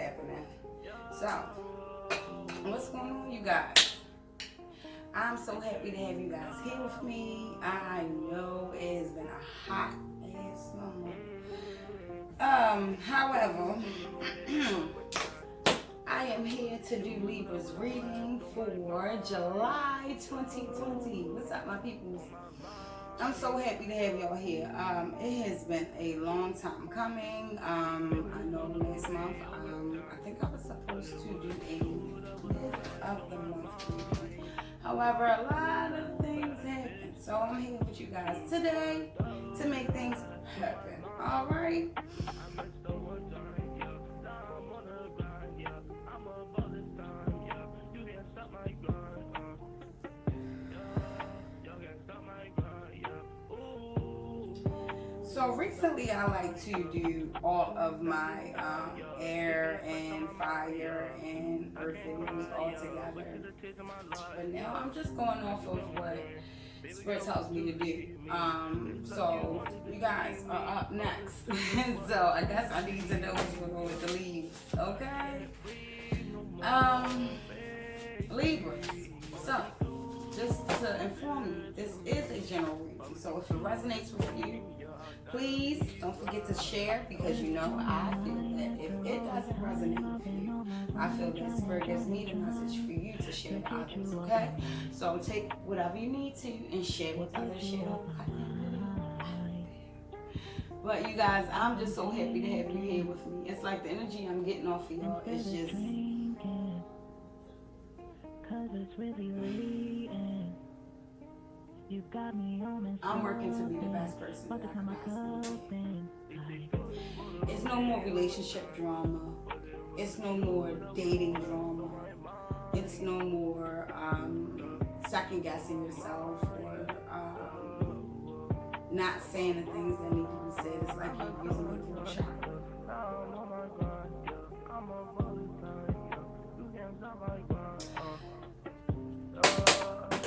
happening. So, what's going on, you guys? I'm so happy to have you guys here with me. I know it has been a hot ass summer. However, I am here to do Libra's reading for July 2020. What's up, my peoples? I'm so happy to have y'all here. It has been a long time coming. I know last month, I think I was supposed to do a mid of the month reading. However, a lot of things happened. So I'm here with you guys today to make things happen. All right? So recently I like to do all of my air and fire and earth videos all together. But now I'm just going off of what Spirit tells me to do. So you guys are up next. So I guess I need to know what's going on with the leaves, okay? Libras. So just to inform you, this is a general reading. So if it resonates with you, please don't forget to share, because you know I feel that if it doesn't resonate with you, I feel that Spirit gives me the message for you to share to others, okay? So take whatever you need to and share with others. But you guys, I'm just so happy to have you here with me. It's like the energy I'm getting off of y'all is just... I'm working to be the best person that I can possibly be. It's no more relationship drama. It's no more dating drama. It's no more second guessing yourself or not saying the things that need to be said. It's like you're using a throat chakra.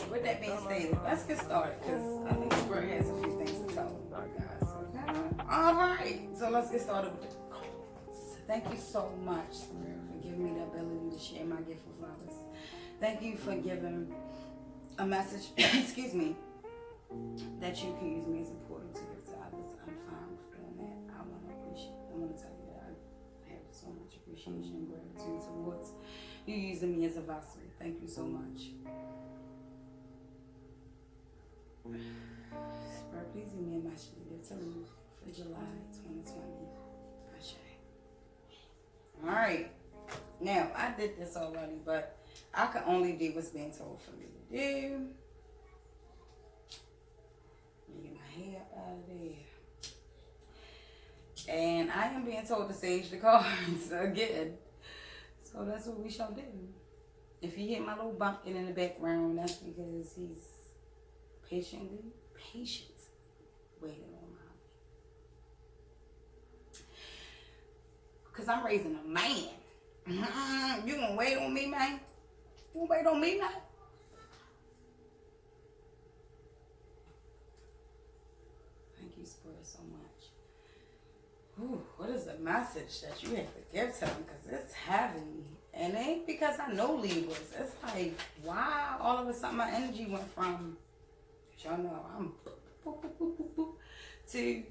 With that being stated, let's get started, because I think Spirit has a few things to tell you guys. Okay? All right, so let's get started with the cards. Thank you so much, Spirit, for giving me the ability to share my gift with others. Thank you for giving a message, excuse me, that you can use me as a portal to give to others. I'm fine with doing that. I want to tell you that I have so much appreciation and gratitude towards you using me as a vessel. Thank you so much. Spirit, please give me a message to leave for July 2020. Alright. Now, I did this already, but I can only do what's being told for me to do. Let me get my hair up out of there. And I am being told to sage the cards again. So that's what we shall do. If you hear my little bumping in the background, that's because he's patient waiting on my, because I'm raising a man. You gonna wait on me, man? You gonna wait on me, man? Thank you, Spirit, so much. Ooh, what is the message that you have to give to them? Because it's heavy. And it ain't because I know Libras. It's like, wow, all of a sudden my energy went from, y'all know, I'm boop, boop, boop, boop, boop, to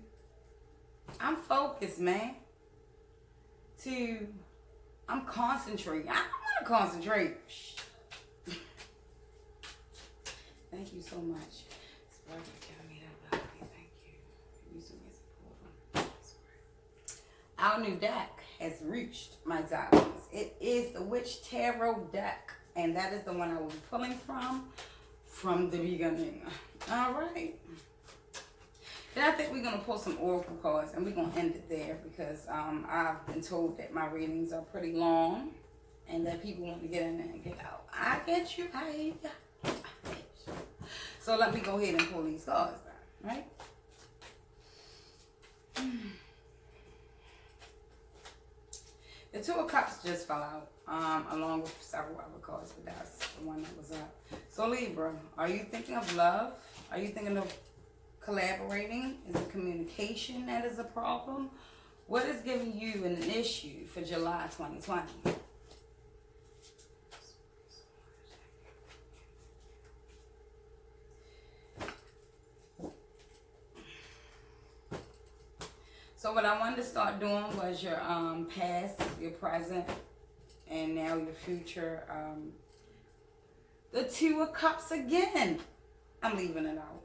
I'm focused, man, to I'm concentrating. I don't want to concentrate. Thank you so much. Spirit, for giving me that ability. Thank you for using me as a portal. Our new deck has reached my darlings. It is the Witch Tarot deck, and that is the one I will be pulling from the beginning. All right. Then I think we're going to pull some oracle cards, and we're going to end it there, because I've been told that my readings are pretty long and that people want to get in there and get out. I get you. I get you. So let me go ahead and pull these cards down, right? The Two of Cups just fell out, along with several other cards, but that's the one that was up. So Libra, are you thinking of love? Are you thinking of collaborating? Is it communication that is a problem? What is giving you an issue for July 2020? So what I wanted to start doing was your past, your present, and now your future. The Two of Cups again. I'm leaving it out.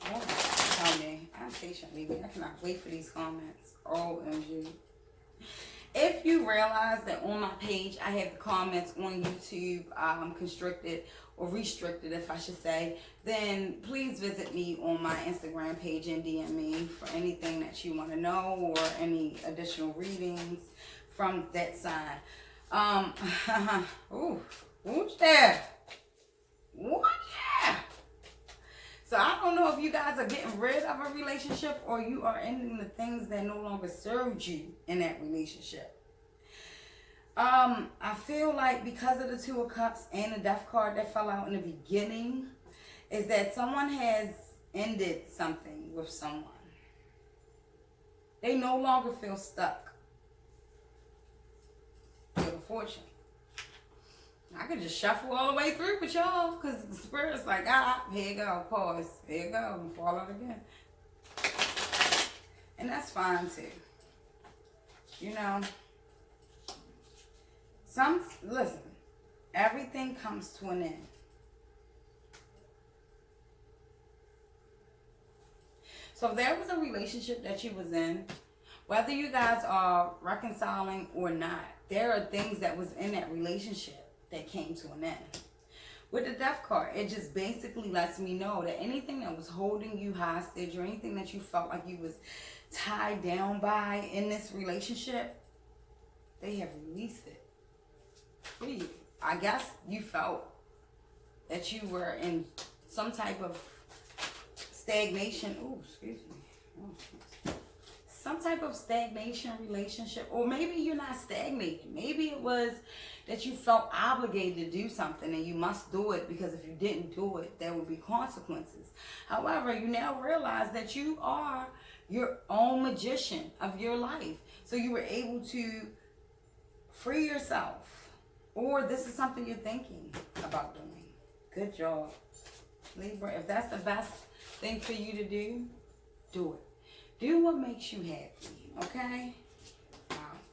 Oh, tell me. I'm patiently waiting. I cannot wait for these comments. OMG. If you realize that on my page I have the comments on YouTube constricted or restricted, if I should say, then please visit me on my Instagram page and DM me for anything that you want to know or any additional readings from that side. Ooh, there. What? Yeah. So I don't know if you guys are getting rid of a relationship or you are ending the things that no longer served you in that relationship. I feel like because of the Two of Cups and the Death card that fell out in the beginning, is that someone has ended something with someone. They no longer feel stuck. Feel fortunate. I could just shuffle all the way through with y'all because the Spirit's like, here you go, pause, here you go, and fall out again. And that's fine too. You know, listen, everything comes to an end. So if there was a relationship that you was in, whether you guys are reconciling or not, there are things that was in that relationship that came to an end. With the Death card, it just basically lets me know that anything that was holding you hostage or anything that you felt like you was tied down by in this relationship, they have released it for you. I guess you felt that you were in some type of stagnation. Oh, excuse me. Oh, some type of stagnation relationship, or maybe you're not stagnated. Maybe it was that you felt obligated to do something and you must do it because if you didn't do it, there would be consequences. However, you now realize that you are your own magician of your life. So you were able to free yourself, or this is something you're thinking about doing. Good job, Libra. If that's the best thing for you to do, do it. Do what makes you happy, okay?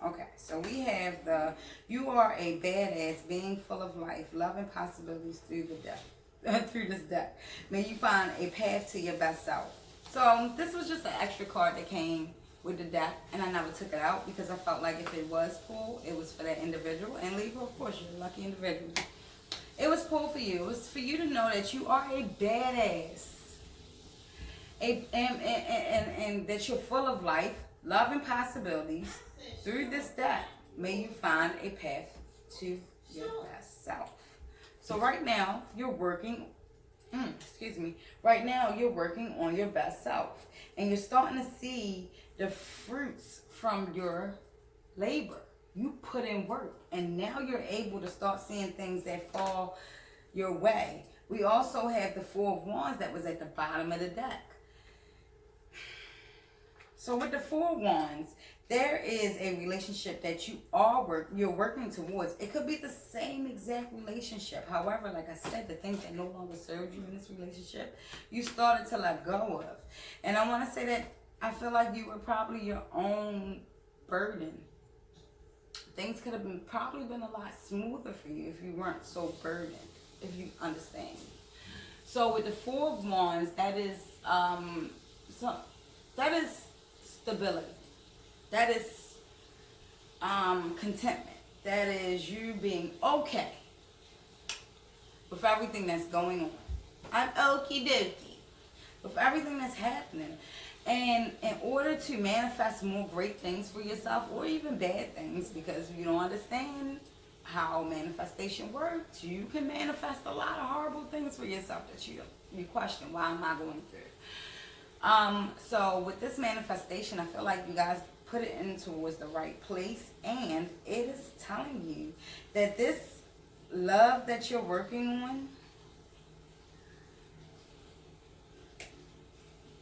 Okay, so we have you are a badass, being full of life, loving possibilities through the deck, through this deck. May you find a path to your best self. So this was just an extra card that came with the deck, and I never took it out because I felt like if it was pulled, it was for that individual. And Libra, of course, you're a lucky individual. It was pulled for you. It was for you to know that you are a badass. And that you're full of life, love, and possibilities. Through this deck, may you find a path to your best self. So right now, you're working, right now you're working on your best self. And you're starting to see the fruits from your labor. You put in work. And now you're able to start seeing things that fall your way. We also have the Four of Wands that was at the bottom of the deck. So with the Four of Wands, there is a relationship that you're working towards. It could be the same exact relationship. However, like I said, the things that no longer served you in this relationship, you started to let go of. And I want to say that I feel like you were probably your own burden. Things could have probably been a lot smoother for you if you weren't so burdened, if you understand. So with the Four of Wands, that is stability. That is contentment. That is you being okay with everything that's going on. I'm okie dokie with everything that's happening. And in order to manifest more great things for yourself, or even bad things, because you don't understand how manifestation works, you can manifest a lot of horrible things for yourself that you question, why am I going through? So with this manifestation, I feel like you guys put it in towards the right place, and it is telling you that this love that you're working on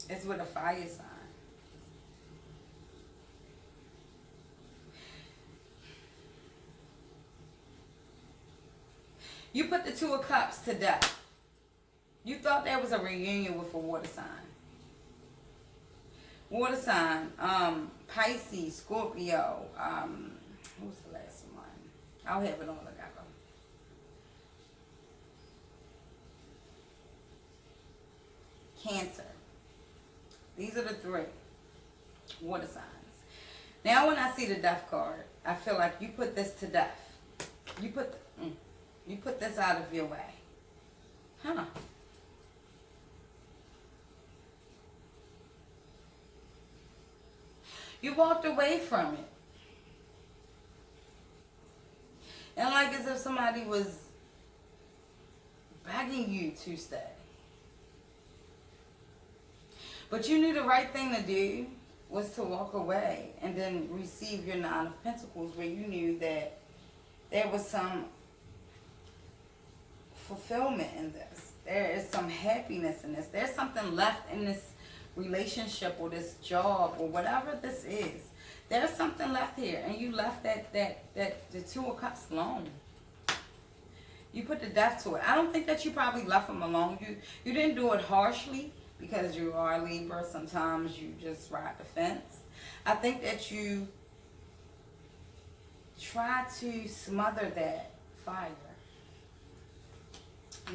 is with a fire sign. You put the Two of Cups to death. You thought that was a reunion with a water sign. Water sign, Pisces, Scorpio, what was the last one? I'll have it all together. Cancer. These are the three water signs. Now when I see the death card, I feel like you put this to death. You put this out of your way. Huh. You walked away from it. And like as if somebody was begging you to stay. But you knew the right thing to do was to walk away and then receive your Nine of Pentacles, where you knew that there was some fulfillment in this. There is some happiness in this. There's something left in this relationship or this job or whatever this is. There's something left here, and you left the Two of Cups alone. You put the death to it. I don't think that you probably left them alone. You didn't do it harshly, because you are a Libra. Sometimes you just ride the fence. I think that you try to smother that fire.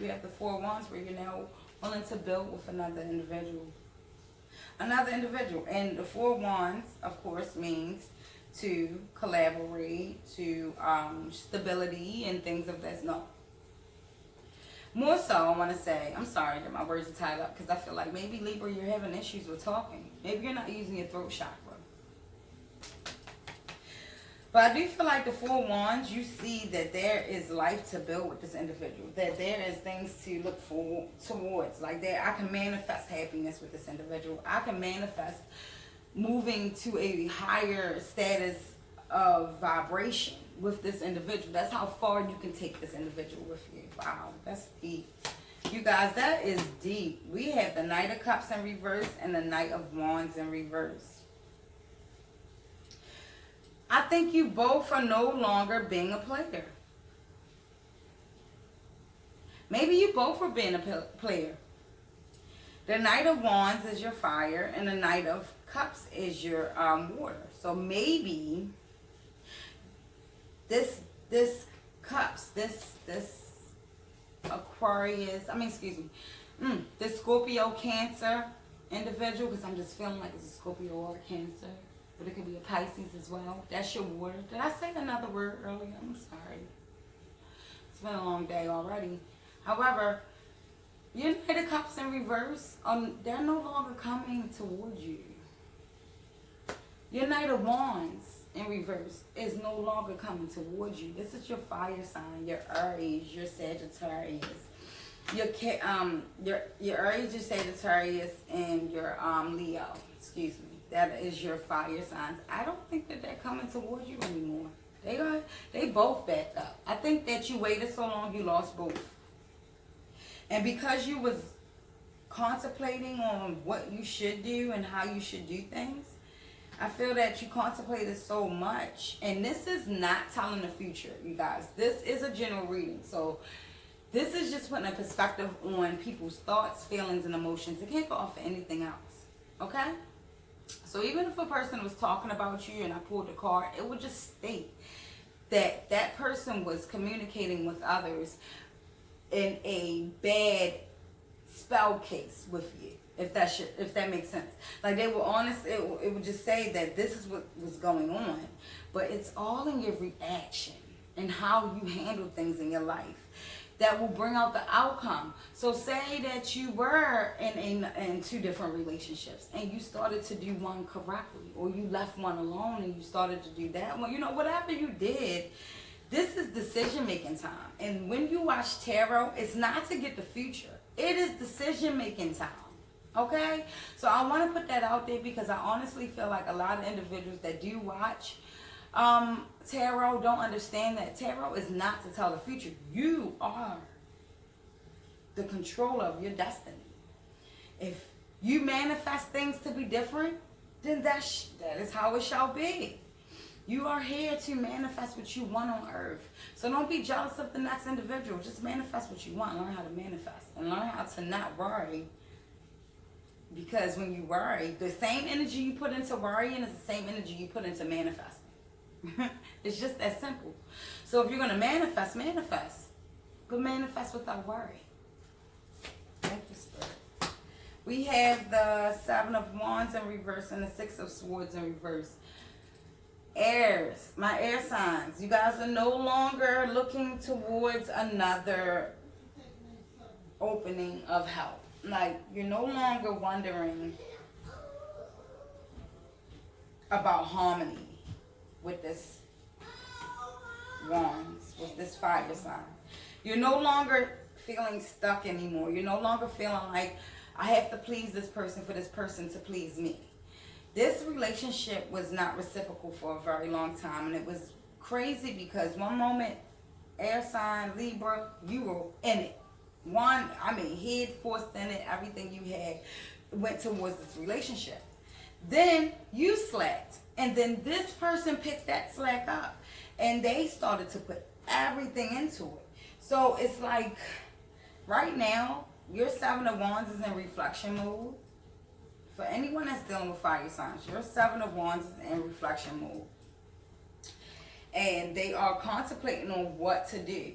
You have the Four of Wands, where you're now willing to build with another individual. And the Four of Wands, of course, means to collaborate, to stability and things of that. No. More so, I want to say, I'm sorry that my words are tied up, because I feel like maybe, Libra, you're having issues with talking. Maybe you're not using your throat chakra. But I do feel like the Four of Wands, you see that there is life to build with this individual. That there is things to look forward towards. Like that I can manifest happiness with this individual. I can manifest moving to a higher status of vibration with this individual. That's how far you can take this individual with you. Wow, that's deep. You guys, that is deep. We have the Knight of Cups in reverse and the Knight of Wands in reverse. I think you both are no longer being a player. Maybe you both were being a player. The Knight of Wands is your fire, and the Knight of Cups is your water. So maybe this Cups, this Aquarius, this Scorpio Cancer individual, because I'm just feeling like it's a Scorpio or a Cancer. But it could be a Pisces as well. That's your water. Did I say another word earlier? I'm sorry. It's been a long day already. However, your Knight of Cups in reverse, they're no longer coming towards you. Your Knight of Wands in reverse is no longer coming towards you. This is your fire sign, your Aries, your Sagittarius. Your Aries, your Sagittarius, and your Leo. Excuse me. That is your fire signs. I don't think that they're coming towards you anymore. They both backed up. I think that you waited so long, you lost both. And because you was contemplating on what you should do and how you should do things, I feel that you contemplated so much. And this is not telling the future, you guys. This is a general reading. So this is just putting a perspective on people's thoughts, feelings, and emotions. It can't go off for anything else. Okay? So even if a person was talking about you and I pulled the card, it would just state that that person was communicating with others in a bad spell case with you, if that makes sense. Like they were honest, it would just say that this is what was going on, but it's all in your reaction and how you handle things in your life that will bring out the outcome. So say that you were in two different relationships and you started to do one correctly, or you left one alone and you started to do that one. Whatever you did, this is decision-making time. And when you watch tarot, it's not to get the future. It is decision-making time. Okay? So I want to put that out there because I honestly feel like a lot of individuals that do watch tarot don't understand that tarot is not to tell the future. You are the controller of your destiny. If you manifest things to be different, then that is how it shall be. You are here to manifest what you want on earth. So don't be jealous of the next individual. Just manifest what you want. Learn how to manifest. And learn how to not worry. Because when you worry, the same energy you put into worrying is the same energy you put into manifesting. It's just that simple. So if you're going to manifest, manifest. But manifest without worry. Thank you, Spirit. We have the 7 of Wands in reverse and the 6 of Swords in reverse. Heirs, my air signs, you guys are no longer looking towards another opening of help. Like, you're no longer wondering about harmony with this wands, with this fire sign. You're no longer feeling stuck anymore. You're no longer feeling like I have to please this person for this person to please me. This relationship was not reciprocal for a very long time, and it was crazy because one moment, air sign, Libra, you were in it. Head forced in it, everything you had went towards this relationship. Then you slacked, and then this person picked that slack up, and they started to put everything into it. So it's like, right now, your 7 of Wands is in reflection mode. For anyone that's dealing with fire signs, your 7 of Wands is in reflection mode. And they are contemplating on what to do.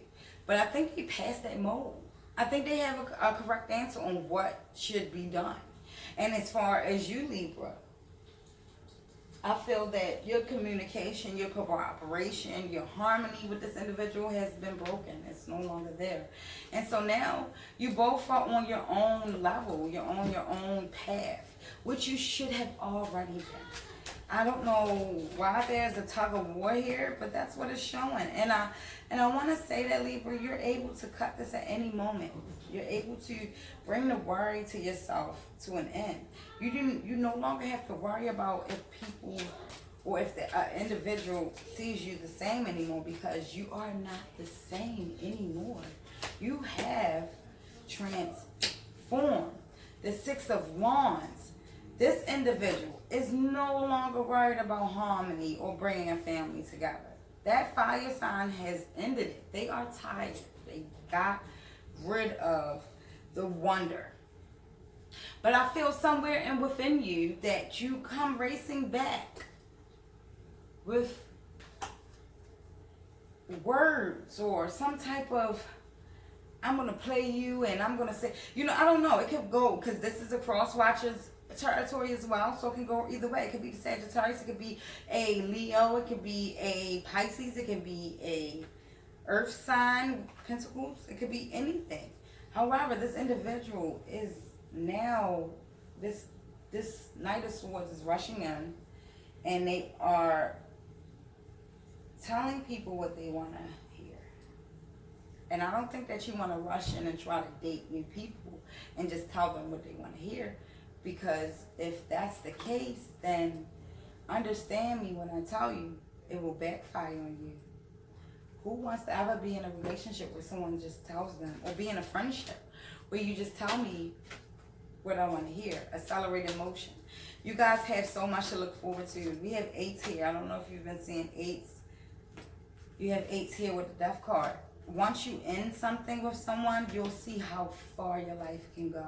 But I think they passed that mode. I think they have a correct answer on what should be done. And as far as you, Libra, I feel that your communication, your cooperation, your harmony with this individual has been broken. It's no longer there. And so now you both are on your own level. You're on your own path, which you should have already been. I don't know why there's a tug of war here, but that's what it's showing. And I want to say that, Libra, you're able to cut this at any moment. You're able to bring the worry to yourself to an end. You no longer have to worry about if people or if the individual sees you the same anymore, because you are not the same anymore. You have transformed. The 6 of Wands. This individual is no longer worried about harmony or bringing a family together. That fire sign has ended it. They are tired. They got rid of the wonder. But I feel somewhere in within you that you come racing back with words or some type of, I'm going to play you and I'm going to say, I don't know. It could go, because this is a cross watchers territory as well, so it can go either way. It could be the Sagittarius, it could be a Leo, it could be a Pisces, it could be a Earth sign, Pentacles, it could be anything. However, this individual is now, this Knight of Swords is rushing in, and they are telling people what they want to hear. And I don't think that you want to rush in and try to date new people and just tell them what they want to hear. Because if that's the case, then understand me when I tell you, it will backfire on you. Who wants to ever be in a relationship where someone just tells them, or be in a friendship where you just tell me what I want to hear? Accelerated motion. You guys have so much to look forward to. We have 8s here. I don't know if you've been seeing 8s. You have 8s here with the Death card. Once you end something with someone, you'll see how far your life can go.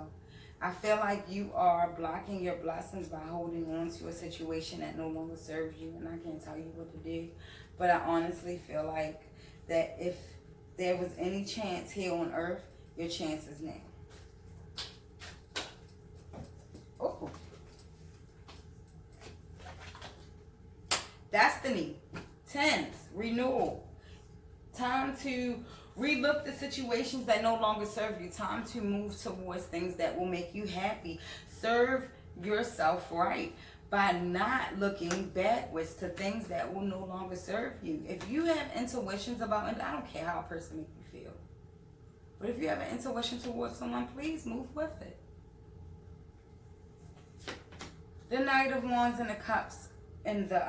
I feel like you are blocking your blessings by holding on to a situation that no longer serves you, and I can't tell you what to do. But I honestly feel like that if there was any chance here on earth, your chance is now. Oh. Destiny. 10s. Renewal. Time to relook the situations that no longer serve you. Time to move towards things that will make you happy. Serve yourself right by not looking backwards to things that will no longer serve you. If you have intuitions about, and I don't care how a person makes you feel, but if you have an intuition towards someone, please move with it. The Knight of Wands and the Cups and the,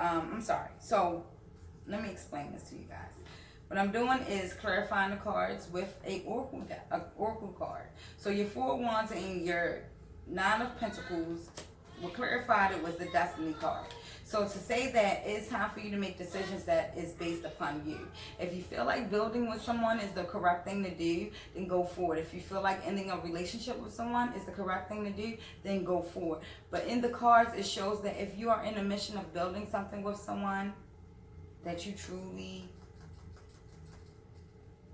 so let me explain this to you guys. What I'm doing is clarifying the cards with an oracle card. So your 4 of Wands and your 9 of Pentacles what clarified it was the Destiny card. So to say that it's time for you to make decisions that is based upon you. If you feel like building with someone is the correct thing to do, then go forward. If you feel like ending a relationship with someone is the correct thing to do, then go forward. But in the cards, it shows that if you are in a mission of building something with someone that you truly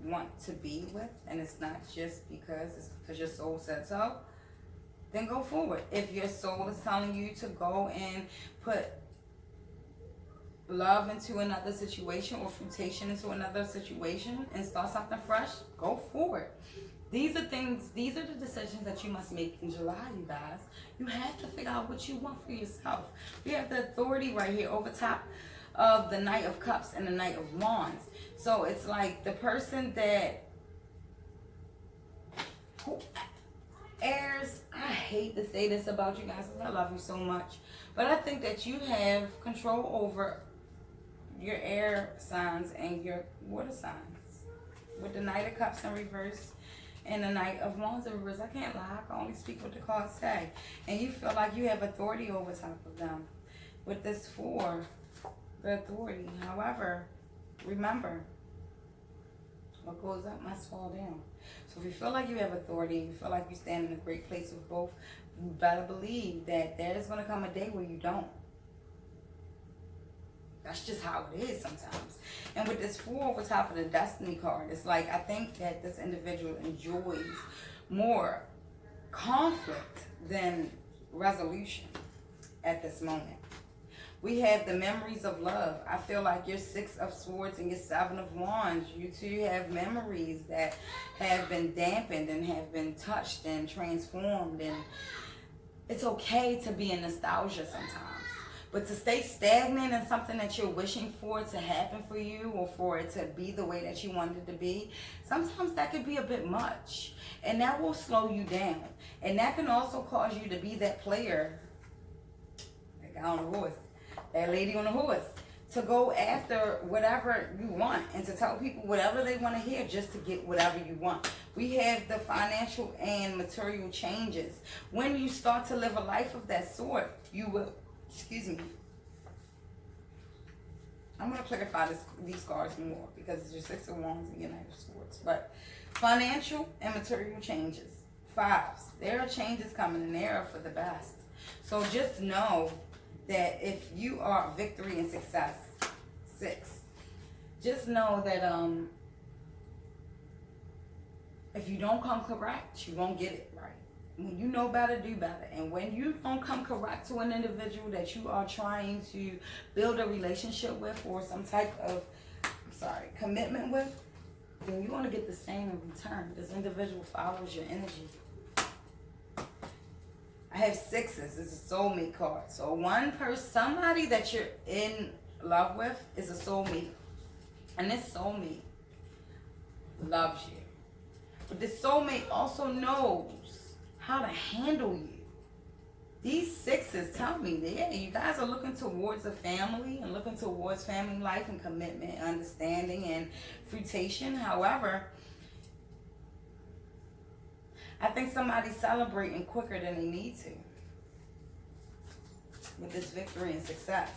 want to be with, and it's not just because it's because your soul said so, then go forward. If your soul is telling you to go and put love into another situation or flirtation into another situation and start something fresh, go forward. These are the decisions that you must make in July, you guys. You have to figure out what you want for yourself. We have the Authority right here over top of the Knight of Cups and the Knight of Wands. So it's like the person that who airs, I hate to say this about you guys because I love you so much, but I think that you have control over your air signs and your water signs. With the Knight of Cups in reverse and the Knight of Wands in reverse, I can't lie, I can only speak what the cards say. And you feel like you have authority over top of them. With this 4, the Authority. However, remember, what goes up must fall down. So if you feel like you have authority, you feel like you stand in a great place with both, you better believe that there's going to come a day where you don't. That's just how it is sometimes. And with this 4 over top of the Destiny card, it's like I think that this individual enjoys more conflict than resolution at this moment. We have the memories of love. I feel like your 6 of Swords and your 7 of Wands, you two have memories that have been dampened and have been touched and transformed. And it's okay to be in nostalgia sometimes. But to stay stagnant in something that you're wishing for to happen for you or for it to be the way that you want it to be, sometimes that could be a bit much. And that will slow you down. And that can also cause you to be that player, that guy on the horse, that lady on the horse, to go after whatever you want and to tell people whatever they want to hear just to get whatever you want. We have the financial and material changes. When you start to live a life of that sort, you will... Excuse me. I'm going to clarify these cards more because it's your 6 of Wands and your Knight of Swords. But financial and material changes. 5s. There are changes coming and they are for the best. So just know that if you are victory and success, 6. Just know that if you don't come correct, you won't get it right. When you know better, do better. And when you don't come correct to an individual that you are trying to build a relationship with or some type of, commitment with, then you're going to get the same in return. This individual follows your energy. I have 6s. It's a soulmate card. So one person, somebody that you're in love with is a soulmate. And this soulmate loves you. But this soulmate also knows how to handle you. These 6s tell me that, yeah, you guys are looking towards a family and looking towards family life and commitment, understanding, and flirtation. However, I think somebody's celebrating quicker than they need to with this victory and success.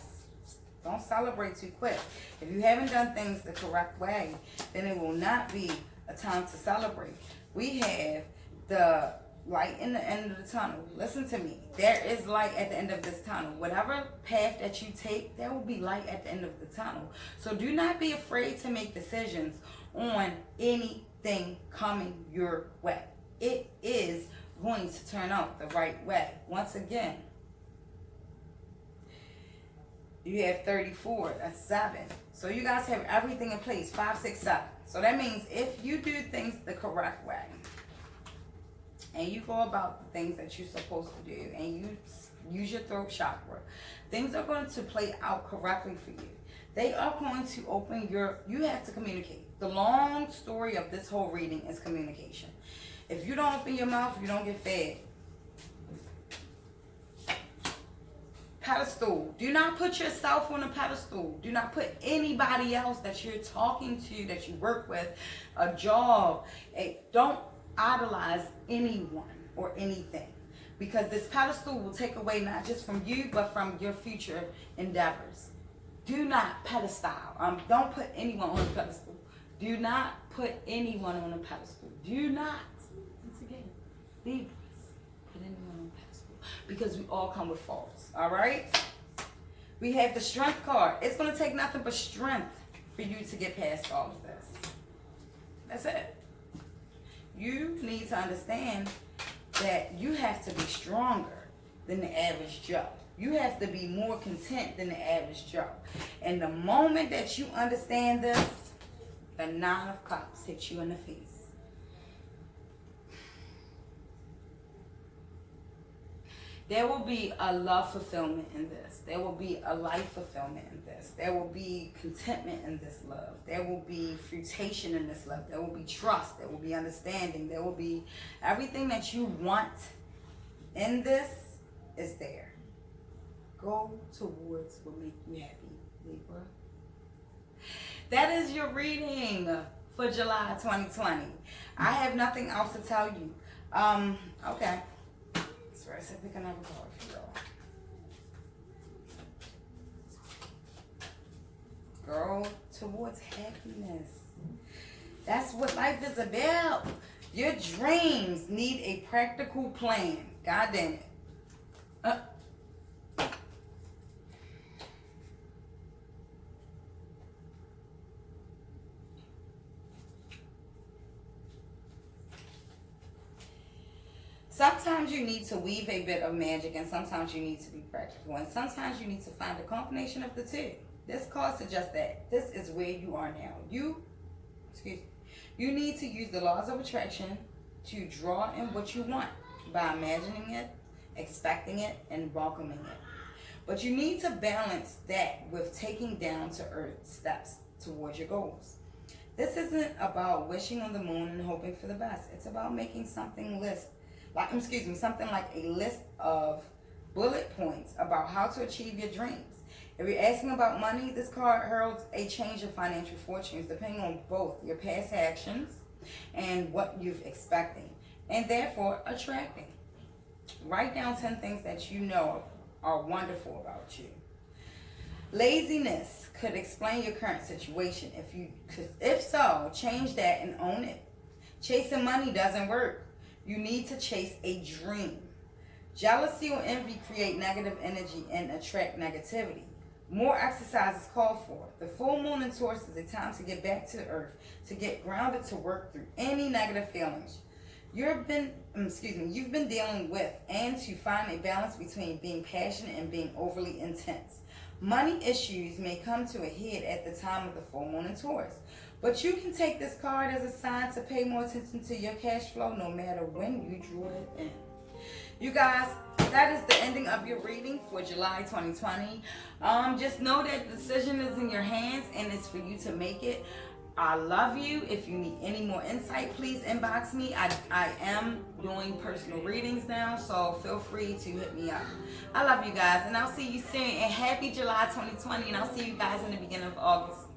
Don't celebrate too quick. If you haven't done things the correct way, then it will not be a time to celebrate. We have the light in the end of the tunnel. Listen to me. There is light at the end of this tunnel. Whatever path that you take, there will be light at the end of the tunnel. So do not be afraid to make decisions on anything coming your way. It is going to turn out the right way. Once again, you have 34. That's 7. So you guys have everything in place. 5, 6, 7. So that means if you do things the correct way, and you go about the things that you're supposed to do, and you use your throat chakra, things are going to play out correctly for you. They are going to open you have to communicate. The long story of this whole reading is communication. If you don't open your mouth, you don't get fed. Pedestal. Do not put yourself on a pedestal. Do not put anybody else that you're talking to, that you work with, a job. Don't idolize anyone or anything. because this pedestal will take away not just from you, but from your future endeavors. Do not pedestal. Don't put anyone on a pedestal. Do not put anyone on a pedestal. Do not, once again, Libras, put anyone on a pedestal. Because we all come with faults, all right? We have the strength card. It's going to take nothing but strength for you to get past all of this. That's it. You need to understand that you have to be stronger than the average Joe. You have to be more content than the average Joe. And the moment that you understand this, the 9 of Cups hits you in the face. There will be a love fulfillment in this. There will be a life fulfillment in this. There will be contentment in this love. There will be fruition in this love. There will be trust. There will be understanding. There will be everything that you want in this is there. Go towards what makes you happy, Libra. That is your reading for July 2020. I have nothing else to tell you. Okay. So I said pick another card for y'all. Go towards happiness. That's what life is about. Your dreams need a practical plan. God damn it. Sometimes you need to weave a bit of magic, and sometimes you need to be practical, and sometimes you need to find a combination of the two. This card suggests that this is where you are now. You need to use the laws of attraction to draw in what you want by imagining it, expecting it, and welcoming it. But you need to balance that with taking down to earth steps towards your goals. This isn't about wishing on the moon and hoping for the best. It's about making something something like a list of bullet points about how to achieve your dreams. If you're asking about money, this card heralds a change of financial fortunes depending on both your past actions and what you're expecting, and therefore attracting. Write down 10 things that you know are wonderful about you. Laziness could explain your current situation. If so, change that and own it. Chasing money doesn't work. You need to chase a dream. Jealousy or envy create negative energy and attract negativity. More exercise is called for. The full moon in Taurus is a time to get back to the earth, to get grounded, to work through any negative feelings you've been dealing with, and to find a balance between being passionate and being overly intense. Money issues may come to a head at the time of the full moon in Taurus. But you can take this card as a sign to pay more attention to your cash flow no matter when you draw it in. You guys, that is the ending of your reading for July 2020. Just know that the decision is in your hands and it's for you to make it. I love you. If you need any more insight, please inbox me. I am doing personal readings now, so feel free to hit me up. I love you guys, and I'll see you soon. And happy July 2020, and I'll see you guys in the beginning of August.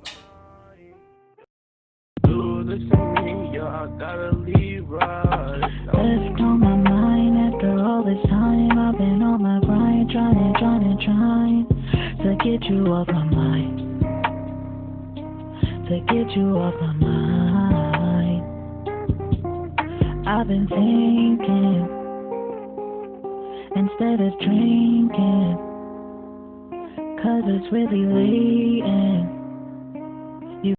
I got a Libra. Let's calm my mind after all this time. I've been on my grind, trying to get you off my mind. To get you off my mind. I've been thinking instead of drinking, 'cause it's really late.